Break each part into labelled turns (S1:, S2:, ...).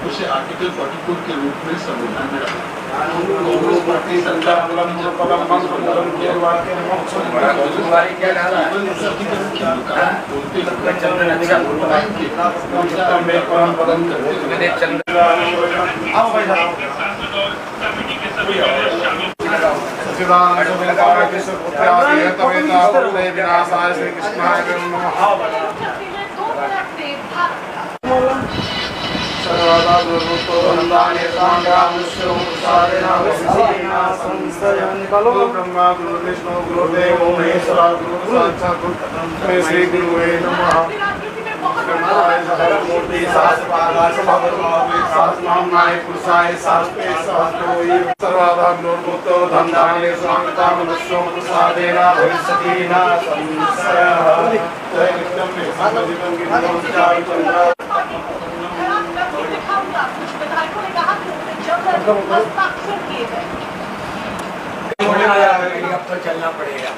S1: उसे आर्टिकल 44 के रूप में संविधान में रखा। ब्रह्मा गुरु विष्णु गुरुदेव महेश्वरा गुरु साक्षात् परब्रह्म श्री गुरुवे नमः। मूर्ति शास्त्रागाश नामनाय पुरुषाय शास्त्रे सहस्रोयि सर्वाधाग्नोर्भूतो धन्धान्ये स्वामिता मनुष्यो प्रसादेना भविष्यति न संशयः। जय नित्यं नित्यं गिरिं चारु चन्द्र
S2: अब तो चलना पड़ेगा।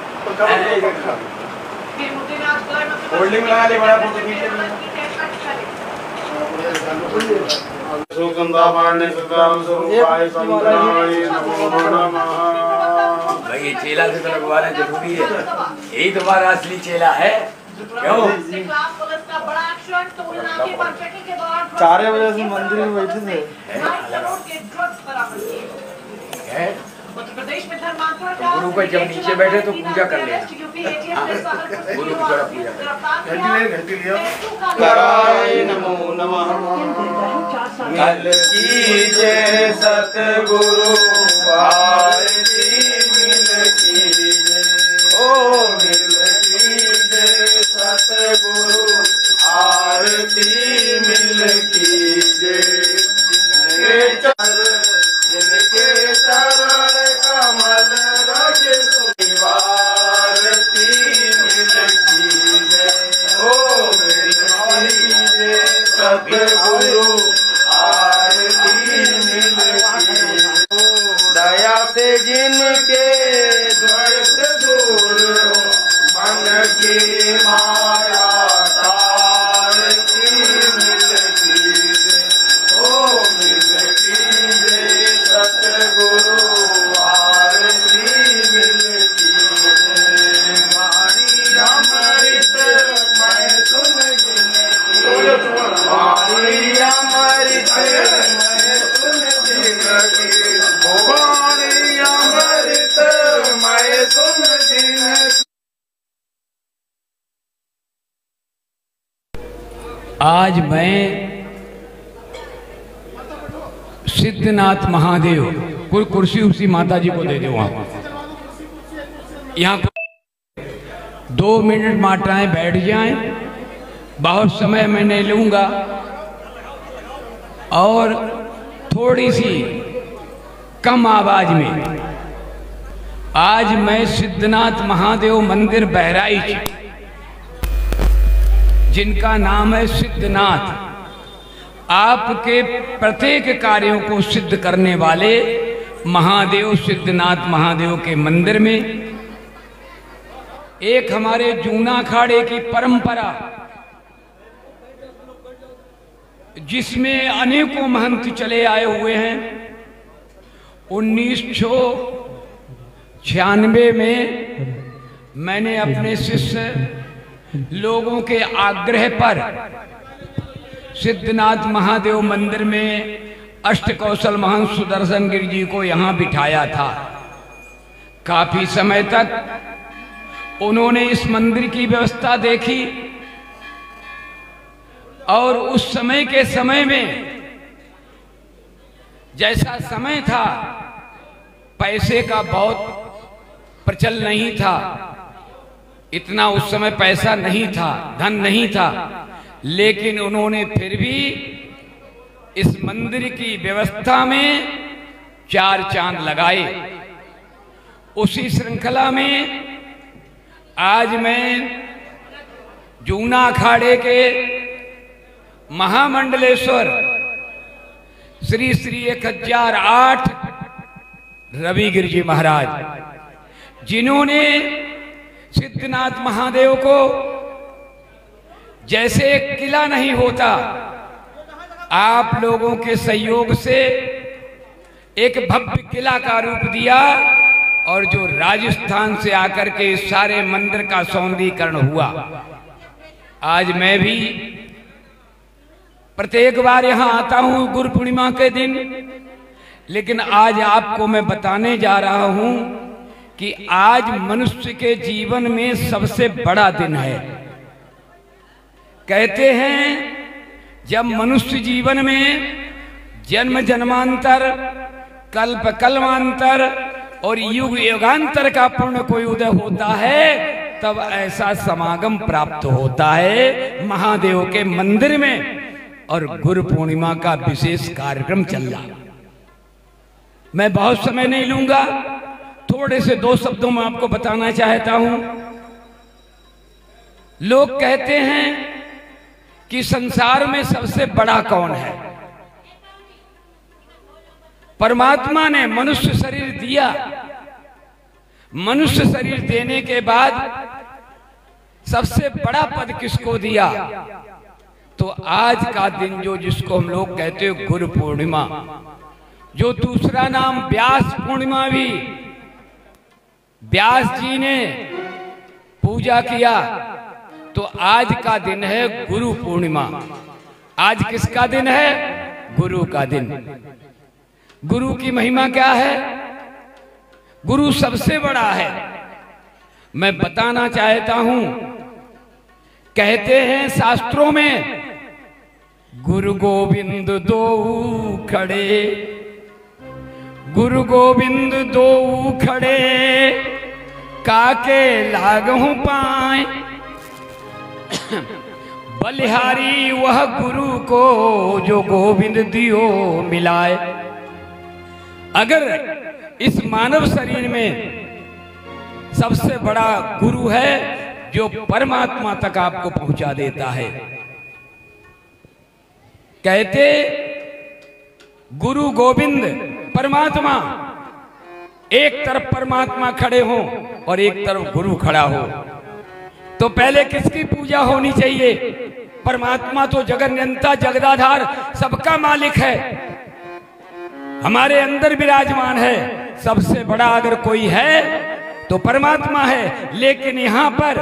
S1: होल्डिंग लगा ले बड़ा फोटो खींच सुगंधावाणी सुदाम स्वरूपाय संतराय नमो नमः।
S2: भाई चेला से तो लगवाना जरूरी है, यही तुम्हारा असली चेला है। क्यों
S3: 4 बजे से मंदिर में बैठे थे।
S2: गुरु को जब नीचे बैठे तो पूजा कर लेना। गुरु की थोड़ा पूजा
S1: घंटी लिया कराय नमो नमः। मिल कीजे सतगुरु आरती मिल कीजे ओ मिल कीजे सतगुरु आरती मिल कीजे। जिनके चरण कमल रज सुनिवारती मिल कीजे ओ मिल कीजे सतगुरु आरती मिल कीजे। दया से जिनके द्वैत दूर मन की माया तारती मिल कीजे ओ मिल कीजे सतगुरु आरती मिल कीजे। वाणी अमृत मैं सुन वाणी अमृत मैं सुन वाणी अमृत मैं सुन
S2: आज मैं सिद्धनाथ महादेव कुर्सी उसी माता जी को दे दो। वहां यहाँ 2 मिनट माताएं बैठ जाएं, बहुत समय मैं नहीं लूंगा और थोड़ी सी कम आवाज में आज मैं सिद्धनाथ महादेव मंदिर बहराइच, जिनका नाम है सिद्धनाथ, आपके प्रत्येक कार्यों को सिद्ध करने वाले महादेव सिद्धनाथ महादेव के मंदिर में एक हमारे जूना अखाड़े की परंपरा, जिसमें अनेकों महंत चले आए हुए हैं। 1996 में मैंने अपने शिष्य लोगों के आग्रह पर सिद्धनाथ महादेव मंदिर में अष्टकौशल महंत सुदर्शन गिरि जी को यहां बिठाया था। काफी समय तक उन्होंने इस मंदिर की व्यवस्था देखी और उस समय के समय में जैसा समय था, पैसे का बहुत प्रचलन नहीं था, इतना उस समय पैसा नहीं था, धन नहीं था, लेकिन उन्होंने फिर भी इस मंदिर की व्यवस्था में 4 चांद लगाए। उसी श्रृंखला में आज मैं जूना अखाड़े के महामंडलेश्वर श्री श्री 1008 रवि गिरि जी महाराज, जिन्होंने सिद्धनाथ महादेव को जैसे एक किला नहीं होता, आप लोगों के सहयोग से एक भव्य किला का रूप दिया और जो राजस्थान से आकर के इस सारे मंदिर का सौंदर्यीकरण हुआ। आज मैं भी प्रत्येक बार यहां आता हूं गुरु पूर्णिमा के दिन, लेकिन आज आपको मैं बताने जा रहा हूं कि आज मनुष्य के जीवन में सबसे बड़ा दिन है। कहते हैं जब मनुष्य जीवन में जन्म जन्मांतर, कल्प कल्पांतर और युग युगांतर का पुण्य कोई उदय होता है, तब ऐसा समागम प्राप्त होता है महादेव के मंदिर में, और गुरु पूर्णिमा का विशेष कार्यक्रम चल रहा। मैं बहुत समय नहीं लूंगा, थोड़े से 2 शब्दों में आपको बताना चाहता हूं। लोग कहते हैं कि संसार में सबसे बड़ा कौन है? परमात्मा ने मनुष्य शरीर दिया, मनुष्य शरीर देने के बाद सबसे बड़ा पद किसको दिया? तो आज का दिन जो जिसको हम लोग कहते हैं गुरु पूर्णिमा, जो दूसरा नाम व्यास पूर्णिमा भी, व्यास जी ने पूजा किया, तो आज का दिन है गुरु पूर्णिमा। आज किसका दिन है? गुरु का दिन। गुरु की महिमा क्या है? गुरु सबसे बड़ा है। मैं बताना चाहता हूं, कहते हैं शास्त्रों में गुरु गोविंद दो खड़े, गुरु गोविंद दो खड़े, काके लागहु पाए, बलिहारी वह गुरु को जो गोविंद दियो मिलाए। अगर इस मानव शरीर में सबसे बड़ा गुरु है जो परमात्मा तक आपको पहुंचा देता है। कहते गुरु गोविंद परमात्मा, एक तरफ परमात्मा खड़े हो और एक तरफ गुरु खड़ा हो, तो पहले किसकी पूजा होनी चाहिए? परमात्मा तो जगन्यंता जगदाधार सबका मालिक है, हमारे अंदर विराजमान है। सबसे बड़ा अगर कोई है तो परमात्मा है, लेकिन यहां पर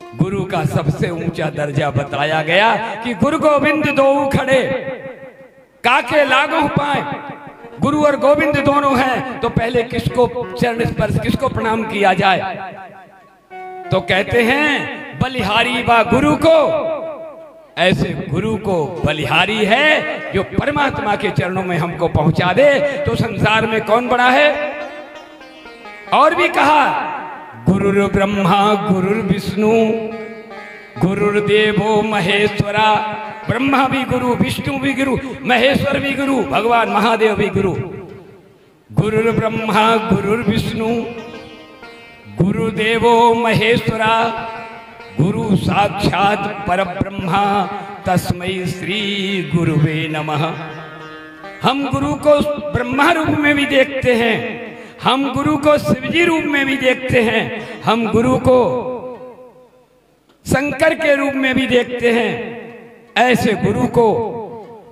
S2: गुरु का सबसे ऊंचा दर्जा बताया गया कि गुरु गोविंद दो खड़े, काके लागो पाए। गुरु और गोविंद दोनों हैं, तो पहले किसको चरण स्पर्श, किसको प्रणाम किया जाए? तो कहते हैं बलिहारी बा गुरु को। ऐसे गुरु को बलिहारी है जो परमात्मा के चरणों में हमको पहुंचा दे, तो संसार में कौन बड़ा है? और भी कहा गुरुर ब्रह्मा गुरुर विष्णु गुरुर्देवो महेश्वरा। ब्रह्मा भी गुरु, विष्णु भी गुरु, महेश्वर भी गुरु, भगवान महादेव भी गुरु। गुरुर ब्रह्मा गुरुर विष्णु गुरुदेवो महेश्वरा, गुरु साक्षात परब्रह्मा तस्मै श्री गुरुवे नमः। हम गुरु को ब्रह्मा रूप में भी देखते हैं, हम गुरु को शिवजी रूप में भी देखते हैं, हम गुरु को शंकर के रूप में भी देखते हैं। ऐसे गुरु को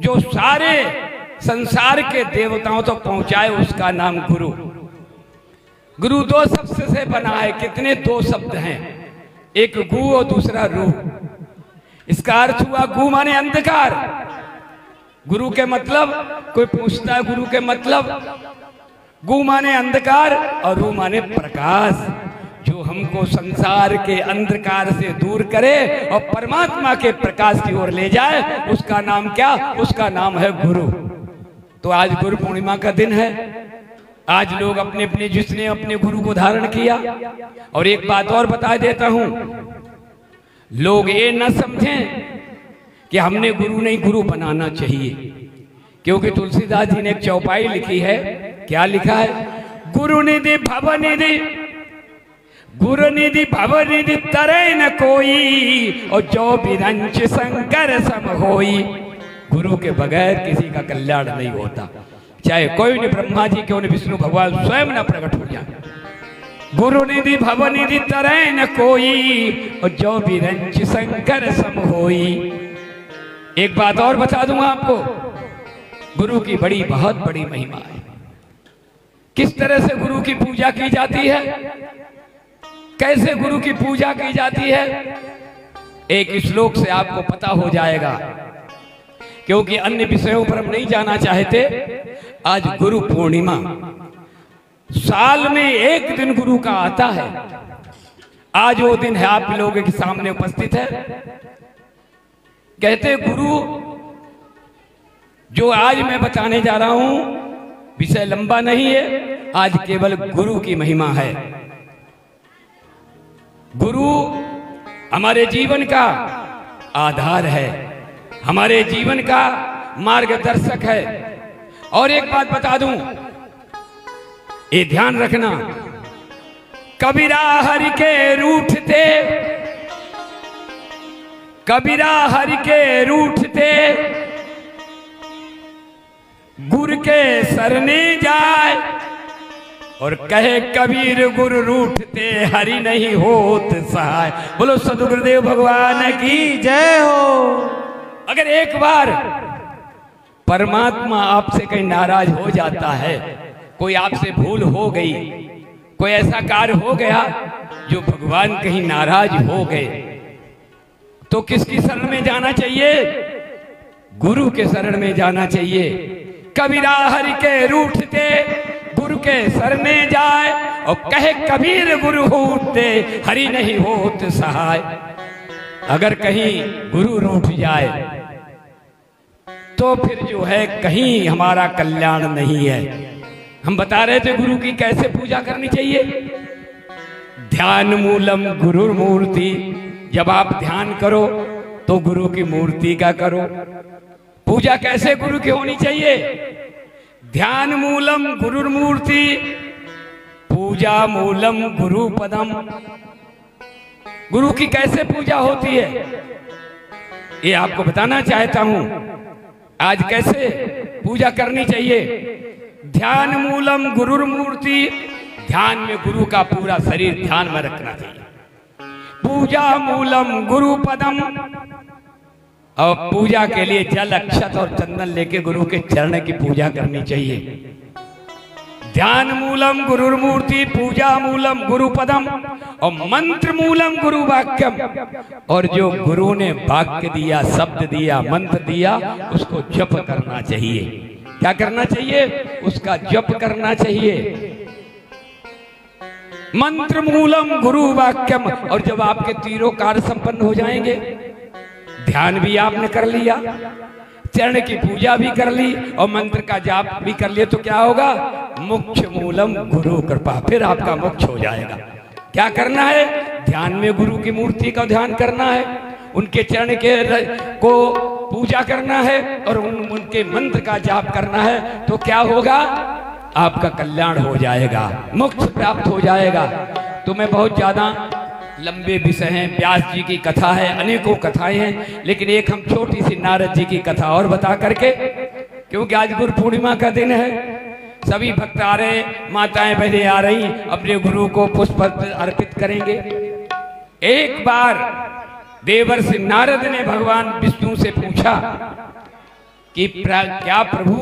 S2: जो सारे संसार के देवताओं तक पहुंचाए, उसका नाम गुरु। गुरु 2 शब्द से बना है। कितने 2 शब्द हैं? एक गु और दूसरा रू। इसका अर्थ हुआ गु माने अंधकार। गुरु के मतलब, कोई पूछता है गुरु के मतलब, गु माने अंधकार और रू माने प्रकाश, जो हमको संसार के अंधकार से दूर करे और परमात्मा के प्रकाश की ओर ले जाए। उसका नाम क्या? उसका नाम है गुरु। तो आज गुरु पूर्णिमा का दिन है। आज लोग अपने अपने, जिसने अपने गुरु को धारण किया। और एक बात और बता देता हूं, लोग ये न समझें कि हमने गुरु नहीं, गुरु बनाना चाहिए। क्योंकि तुलसीदास जी ने एक चौपाई लिखी है। क्या लिखा है? गुरु निधि भव निधि, गुरु निधि भव निधि तरय न कोई, और जो बिरंच शंकर सम होई। गुरु के बगैर किसी का कल्याण नहीं होता, चाहे कोई नहीं, ब्रह्मा जी क्यों नहीं, विष्णु भगवान स्वयं न प्रकट हो जाए। गुरु निधि भवनिधि तरह न कोई, और जो बिरंच शंकर सम होई। एक बात और बता दूंगा आपको, गुरु की बहुत बड़ी महिमा है। किस तरह से गुरु की पूजा की जाती है, कैसे गुरु की पूजा की जाती है, एक श्लोक से आपको पता हो जाएगा। क्योंकि अन्य विषयों पर हम नहीं जाना चाहते। आज गुरु पूर्णिमा, साल में एक दिन गुरु का आता है। आज वो दिन है, आप लोगों के सामने उपस्थित है। कहते गुरु जो आज मैं बताने जा रहा हूं, विषय लंबा नहीं है, आज केवल गुरु की महिमा है। गुरु हमारे जीवन का आधार है, हमारे जीवन का मार्गदर्शक है। और एक बात बता दूं, ये ध्यान रखना, कबीरा हरि के रूठते, कबीरा हरि के रूठते, गुर के सरने जाए, और कहे कबीर गुरु रूठते, हरि नहीं होत सहाय। बोलो सद्गुरुदेव भगवान की
S3: जय हो।
S2: अगर एक बार परमात्मा आपसे कहीं नाराज हो जाता है, कोई आपसे भूल हो गई, कोई ऐसा कार्य हो गया जो भगवान कहीं नाराज हो गए, तो किसकी शरण में जाना चाहिए? गुरु के शरण में जाना चाहिए। कबीरा हरि के रूठते, गुरु के शरणे जाए, और कहे कबीर गुरु होते, हरि नहीं होत सहाय। अगर कहीं गुरु रूठ जाए तो फिर जो है कहीं हमारा कल्याण नहीं है। हम बता रहे थे गुरु की कैसे पूजा करनी चाहिए। ध्यान मूलम गुरु मूर्ति, जब आप ध्यान करो तो गुरु की मूर्ति का करो। पूजा कैसे गुरु की होनी चाहिए? ध्यान मूलम गुरु मूर्ति, पूजा मूलम गुरु पदम। गुरु की कैसे पूजा होती है ये आपको बताना चाहता हूं। आज कैसे पूजा करनी चाहिए। ध्यान मूलम गुरु मूर्ति, ध्यान में गुरु का पूरा शरीर ध्यान में रखना चाहिए। पूजा मूलम गुरु पदम, और पूजा के लिए जल अक्षत और चंदन लेके गुरु के चरण की पूजा करनी चाहिए। ध्यान मूलम गुरु मूर्ति, पूजा मूलम गुरु पदम, और मंत्र मूलम गुरु वाक्यम। और जो गुरु ने वाक्य दिया, शब्द दिया, मंत्र दिया, उसको जप करना चाहिए। क्या करना चाहिए? उसका जप करना चाहिए। मंत्र मूलम गुरु वाक्यम। और जब आपके तीनों कार्य संपन्न हो जाएंगे, ध्यान भी आपने कर लिया, चरण की पूजा भी कर ली, और मंत्र का जाप भी कर लिया, तो क्या होगा? मोक्ष मूलम गुरु कृपा। फिर आपका मोक्ष हो जाएगा। क्या करना है? ध्यान में गुरु की मूर्ति का ध्यान करना है, उनके चरण के को पूजा करना है, और उनके मंत्र का जाप करना है। तो क्या होगा? आपका कल्याण हो जाएगा, मोक्ष प्राप्त हो जाएगा। तो मैं बहुत ज्यादा लंबे विषय हैं, व्यास जी की कथा है, अनेकों कथाएं हैं, लेकिन एक हम छोटी सी नारद जी की कथा और बता करके, क्योंकि आज गुरु पूर्णिमा का दिन है, सभी भक्त आ रहे, माताएं बहनें आ रही, अपने गुरु को पुष्प अर्पित करेंगे। एक बार देवर्षि नारद ने भगवान विष्णु से पूछा कि क्या प्रभु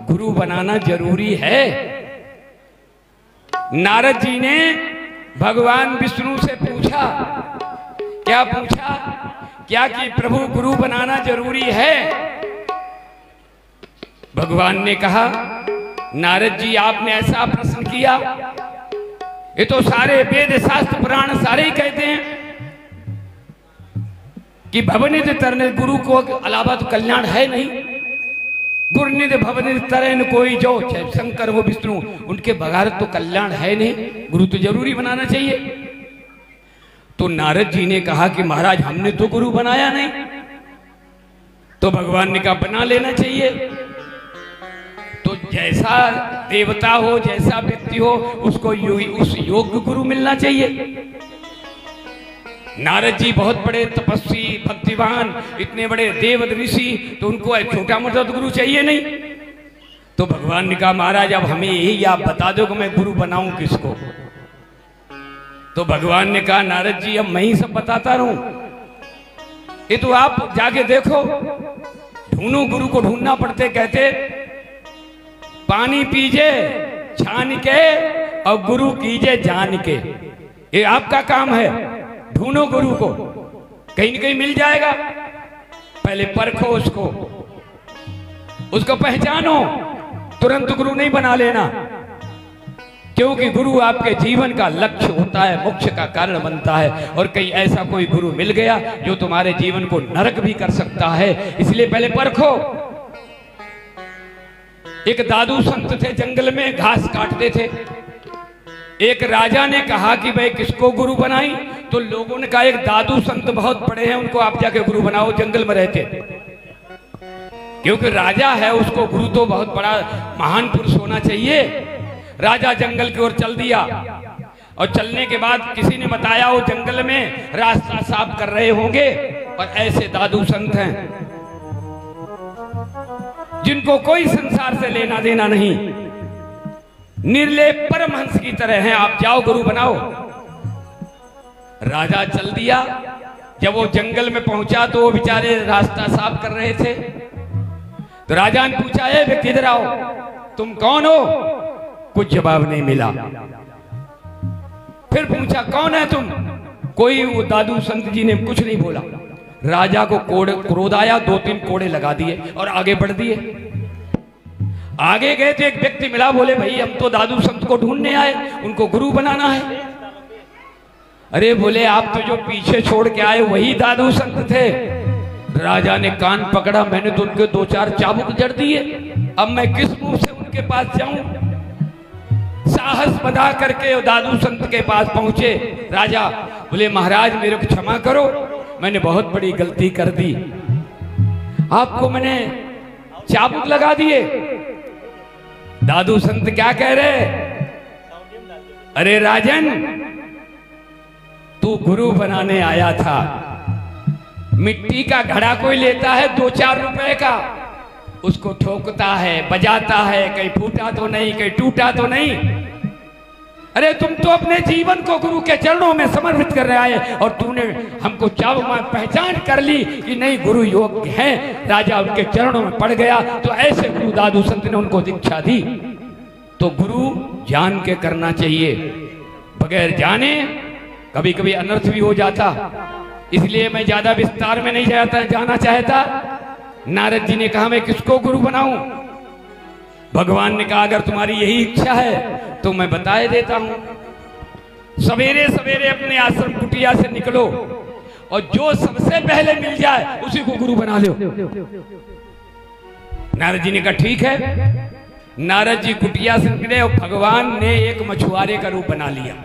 S2: गुरु बनाना जरूरी है? नारद जी ने भगवान विष्णु से पूछा, क्या पूछा? क्या कि प्रभु गुरु बनाना जरूरी है? भगवान ने कहा, नारद जी आपने ऐसा प्रश्न किया, ये तो सारे वेद शास्त्र पुराण सारे ही कहते हैं कि भवनिधि तरने, गुरु को अलावा तो कल्याण है नहीं। गुरुनिधि भवनिधि तरन कोई, जो चाहे शंकर हो विष्णु, उनके बगैर तो कल्याण है नहीं, गुरु तो जरूरी बनाना चाहिए। तो नारद जी ने कहा कि महाराज हमने तो गुरु बनाया नहीं। तो भगवान ने कहा बना लेना चाहिए। तो जैसा देवता हो, जैसा व्यक्ति हो, उसको उस योग्य गुरु मिलना चाहिए। नारद जी बहुत बड़े तपस्वी, भक्तिवान, इतने बड़े देव ऋषि, तो उनको छोटा मोटा तो गुरु चाहिए नहीं। तो भगवान ने कहा महाराज अब हमें यही आप बता दो कि मैं गुरु बनाऊं किसको। तो भगवान ने कहा नारद जी अब मैं ही सब बताता रहूं, ये तो आप जाके देखो, ढूंढो, गुरु को ढूंढना पड़ते। कहते पानी पीजे छान के और गुरु कीजे जान के, ये आपका काम है। ढूंढो गुरु को, कहीं न कहीं मिल जाएगा। पहले परखो उसको पहचानो, तुरंत गुरु नहीं बना लेना, क्योंकि गुरु आपके जीवन का लक्ष्य होता है, मोक्ष का कारण बनता है। और कहीं ऐसा कोई गुरु मिल गया जो तुम्हारे जीवन को नरक भी कर सकता है, इसलिए पहले परखो। एक दादू संत थे, जंगल में घास काटते थे। एक राजा ने कहा कि भाई किसको गुरु बनाई, तो लोगों ने कहा एक दादू संत बहुत बड़े हैं, उनको आप जाके गुरु बनाओ, जंगल में रहते। क्योंकि राजा है, उसको गुरु तो बहुत बड़ा महान पुरुष होना चाहिए। राजा जंगल की ओर चल दिया, और चलने के बाद किसी ने बताया वो जंगल में रास्ता साफ कर रहे होंगे, और ऐसे दादू संत हैं जिनको कोई संसार से लेना देना नहीं, निर्लेप परमहंस की तरह हैं, आप जाओ गुरु बनाओ। राजा चल दिया। जब वो जंगल में पहुंचा तो वो बेचारे रास्ता साफ कर रहे थे। तो राजा ने पूछा, ए व्यक्ति इधर आओ, तुम कौन हो? कुछ जवाब नहीं मिला। फिर पूछा, कौन है तुम? कोई, वो दादू संत जी ने कुछ नहीं बोला। राजा को क्रोध आया, 2-3 कोड़े लगा दिए और आगे बढ़ दिए। आगे गए तो एक व्यक्ति मिला, बोले भाई हम तो दादू संत को ढूंढने आए, उनको गुरु बनाना है। अरे बोले आप तो जो पीछे छोड़ के आए वही दादू संत थे। राजा ने कान पकड़ा, मैंने तो उनके 2-4 चाबुक जड़ दिए, अब मैं किस मुंह से उनके पास जाऊं? साहस बना करके दादू संत के पास पहुंचे। राजा बोले महाराज मेरे को क्षमा करो, मैंने बहुत बड़ी गलती कर दी, आपको मैंने चाबुक लगा दिए। दादू संत क्या कह रहे? अरे राजन, तू गुरु बनाने आया था, मिट्टी का घड़ा कोई लेता है 2-4 रुपए का, उसको ठोकता है, बजाता है, कहीं फूटा तो नहीं, कहीं टूटा तो नहीं। अरे तुम तो अपने जीवन को गुरु के चरणों में समर्पित कर रहे आए, और तूने हमको चाबुक पहचान कर ली कि नहीं गुरु योग्य हैं। राजा उनके चरणों में पड़ गया। तो ऐसे गुरु दादू संत ने उनको दीक्षा दी। तो गुरु जान के करना चाहिए, बगैर जाने कभी कभी अनर्थ भी हो जाता। इसलिए मैं ज्यादा विस्तार में नहीं जाना चाहता। नारद जी ने कहा मैं किसको गुरु बनाऊं? भगवान ने कहा अगर तुम्हारी यही इच्छा है तो मैं बताए देता हूं। सवेरे सवेरे अपने आश्रम कुटिया से निकलो, और जो सबसे पहले मिल जाए उसी को गुरु बना लो। नारद जी ने कहा ठीक है। नारद जी कुटिया से निकले, और भगवान ने एक मछुआरे का रूप बना लिया,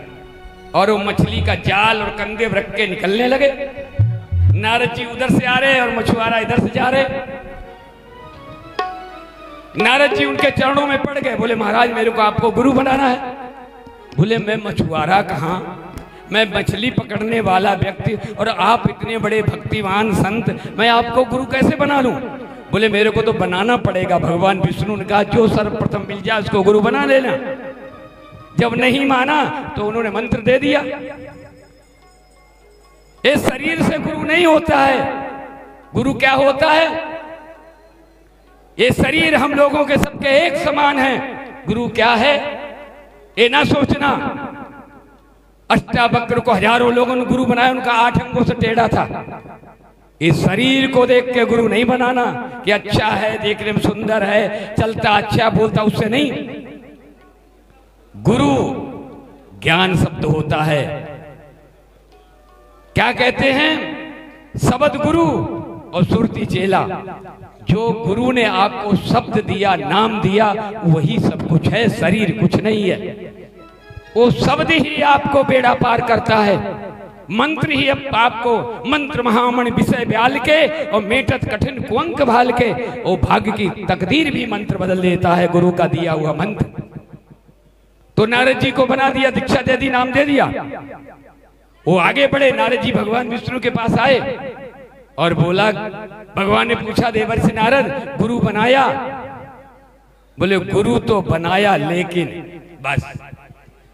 S2: और वो मछली का जाल और कंगे रख के निकलने लगे। नारद जी उधर से आ रहे और मछुआरा इधर से जा रहे। नारद जी उनके चरणों में पड़ गए, बोले महाराज मेरे को आपको गुरु बनाना है। बोले मैं मछुआरा कहाँ, मैं मछली पकड़ने वाला व्यक्ति, और आप इतने बड़े भक्तिवान संत, मैं आपको गुरु कैसे बना लूं? बोले मेरे को तो बनाना पड़ेगा। भगवान विष्णु ने कहा जो सर्वप्रथम मिल जाए उसको गुरु बना लेना। जब नहीं माना तो उन्होंने मंत्र दे दिया। ये शरीर से गुरु नहीं होता है। गुरु क्या होता है? ये शरीर हम लोगों के सबके एक समान है। गुरु क्या है ये ना सोचना। अष्टावक्र को हजारों लोगों ने गुरु बनाया, उनका 8 अंगों से टेढ़ा था। इस शरीर को देख के गुरु नहीं बनाना कि अच्छा है, देखने में सुंदर है, चलता अच्छा, बोलता, उससे नहीं। गुरु ज्ञान शब्द होता है। क्या कहते हैं? शब्द गुरु और सुरती चेला। जो गुरु ने आपको शब्द दिया, नाम दिया, वही सब कुछ है, शरीर कुछ नहीं है। वो शब्द ही आपको बेड़ा पार करता है। मंत्र ही आपको, मंत्र महामणि विषय ब्याल के और मेटत कठिन कुंक भाल के, वो भाग्य की तकदीर भी मंत्र बदल देता है, गुरु का दिया हुआ मंत्र। तो नारद जी को बना दिया, दीक्षा दे दी, नाम दे दिया। वो आगे बढ़े। नारद जी भगवान विष्णु के पास आए और बोला, भगवान ने पूछा देवर्षि नारद गुरु बनाया? बोले गुरु तो बनाया, लेकिन बस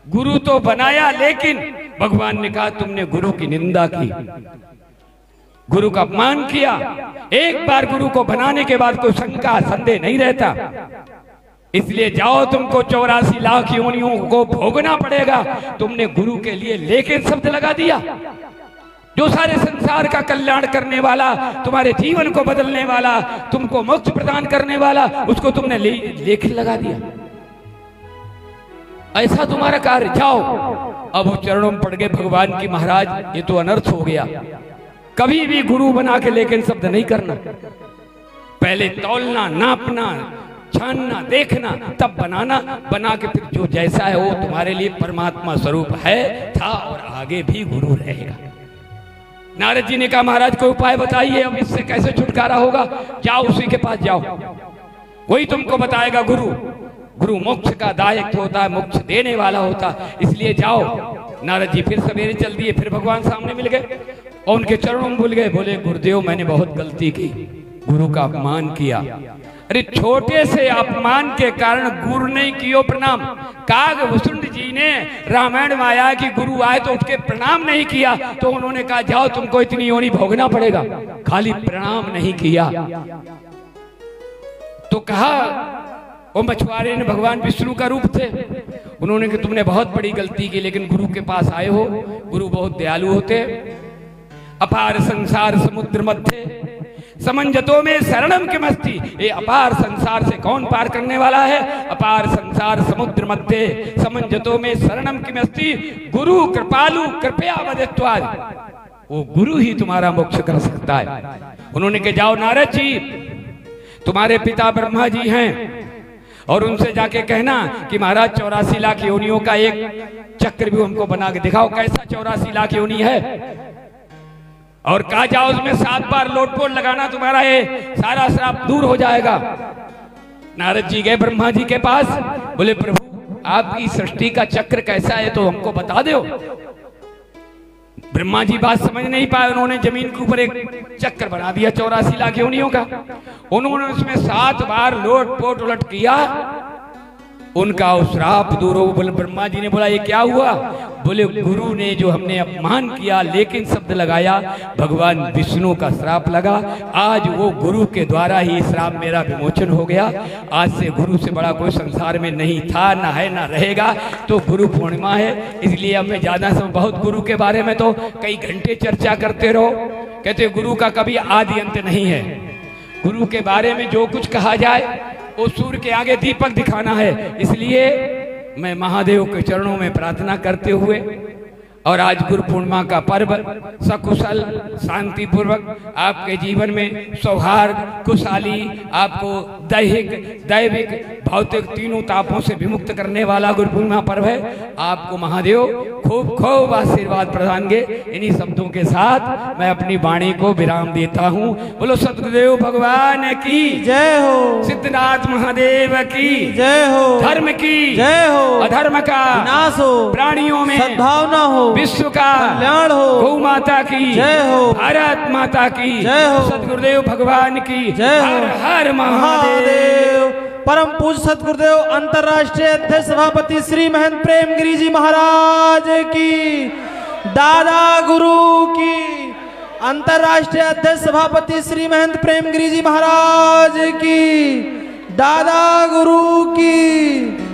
S2: गुरु तो बनाया, लेकिन भगवान ने कहा तुमने गुरु की निंदा की, गुरु का अपमान किया। एक बार गुरु को बनाने के बाद कोई शंका संदेह नहीं रहता, इसलिए जाओ, तुमको 84 लाख योनियों को भोगना पड़ेगा। तुमने गुरु के लिए लेकिन शब्द लगा दिया, जो सारे संसार का कल्याण करने वाला, तुम्हारे जीवन को बदलने वाला, तुमको मोक्ष प्रदान करने वाला, उसको तुमने लेकिन लगा दिया। ऐसा तुम्हारा कार्य, जाओ। अब वो चरणों में पड़ गए भगवान की, महाराज ये तो अनर्थ हो गया, कभी भी गुरु बना के लेकिन शब्द नहीं करना, पहले तौलना, नापना, छानना, देखना, तब बनाना, बना के फिर जो जैसा है वो तुम्हारे लिए परमात्मा स्वरूप है, था और आगे भी गुरु रहेगा। नारद जी ने कहा महाराज कोई उपाय बताइए, अब इससे कैसे छुटकारा होगा? जाओ उसी के पास जाओ, वही तुमको बताएगा गुरु। गुरु मोक्ष का दायक होता है, मोक्ष देने वाला होता, इसलिए जाओ। नारद जी फिर सवेरे चल दिए, फिर भगवान सामने मिल गए और उनके चरणों में भूल गए, बोले गुरुदेव मैंने बहुत गलती की, गुरु का अपमान किया। अरे छोटे से अपमान के कारण गुरु नहीं कियो प्रणाम। काग वसुंड जी ने रामायण में आया कि गुरु आए तो उठ के प्रणाम नहीं किया, तो उन्होंने कहा जाओ तुमको इतनी योनि भोगना पड़ेगा, खाली प्रणाम नहीं किया। तो कहा वो मछुआरे ने, भगवान विष्णु का रूप थे, उन्होंने कहा तुमने बहुत बड़ी गलती की, लेकिन गुरु के पास आए हो, गुरु बहुत दयालु होते। अपार संसार समुद्र मध्य समंजतों में शरणम की मस्ती, ये अपार संसार से कौन पार करने वाला है? अपार संसार समुद्र मध्य समंजतों में शरणम की मस्ती, गुरु कृपालु कृपया वदेत्वाद, वो गुरु ही तुम्हारा मोक्ष कर सकता है। उन्होंने कहा जाओ नारद जी, तुम्हारे पिता ब्रह्मा जी हैं, और उनसे जाके कहना कि महाराज 84 लाख योनियों का एक चक्र भी हमको बना के दिखाओ, कैसा 84 लाख योनि है, और कहा जाओ उसमें 7 बार लोटपोट लगाना, तुम्हारा ये सारा श्राप दूर हो जाएगा। नारद जी गए ब्रह्मा जी के पास, बोले प्रभु आपकी सृष्टि का चक्र कैसा है तो हमको बता दो। ब्रह्मा जी बात समझ नहीं पाए, उन्होंने जमीन के ऊपर एक चक्र बना दिया 84 लाख योनियों का, उन्होंने उसमें 7 बार लोटपोट उलट किया, उनका श्राप दूर हो। बोले ब्रह्मा जी ने बोला ये क्या हुआ? बोले गुरु ने जो हमने अपमान किया लेकिन शब्द लगाया, भगवान विष्णु का श्राप लगा, आज वो गुरु के द्वारा ही श्राप मेरा विमोचन हो गया। आज से गुरु से बड़ा कोई संसार में नहीं था, ना है, ना रहेगा। तो गुरु पूर्णिमा है, इसलिए अब मैं ज्यादा समय बहुत गुरु के बारे में तो कई घंटे चर्चा करते रहो। कहते गुरु का कभी आदि अंत नहीं है, गुरु के बारे में जो कुछ कहा जाए वो सूर्य के आगे दीपक दिखाना है। इसलिए मैं महादेव के चरणों में प्रार्थना करते हुए, और आज गुरु पूर्णिमा का पर्व सकुशल शांतिपूर्वक आपके जीवन में सौहार्द खुशहाली, आपको दैहिक दैविक भौतिक तीनों तापों से विमुक्त करने वाला गुरु पूर्णिमा पर्व है। आपको महादेव खूब खूब आशीर्वाद प्रदान के। इन्हीं शब्दों के साथ मैं अपनी वाणी को विराम देता हूँ। बोलो सतगुरुदेव भगवान की
S3: जय हो,
S2: सिद्धनाथ महादेव की
S3: जय हो,
S2: धर्म की
S3: जय हो,
S2: अधर्म का
S3: विनाश हो,
S2: प्राणियों में
S3: सद्भावना हो,
S2: विश्व का
S3: कल्याण हो,
S2: गौ माता की
S3: जय हो,
S2: भारत माता की
S3: जय हो,
S2: सतगुरुदेव भगवान की
S3: जय हो,
S2: हर हर महादेव।
S3: महादेव। परम पूज्य सतगुरुदेव अंतर्राष्ट्रीय अध्यक्ष सभापति श्री महंत प्रेमगिरी जी महाराज की, दादा गुरु की, अंतर्राष्ट्रीय अध्यक्ष सभापति श्री महंत प्रेमगिरी जी महाराज की, दादा गुरु की।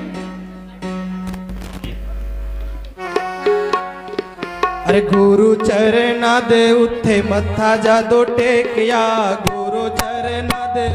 S3: अरे गुरु चरणा दे उत्थे मत्था जादो टेकिया, गुरु चरणा दे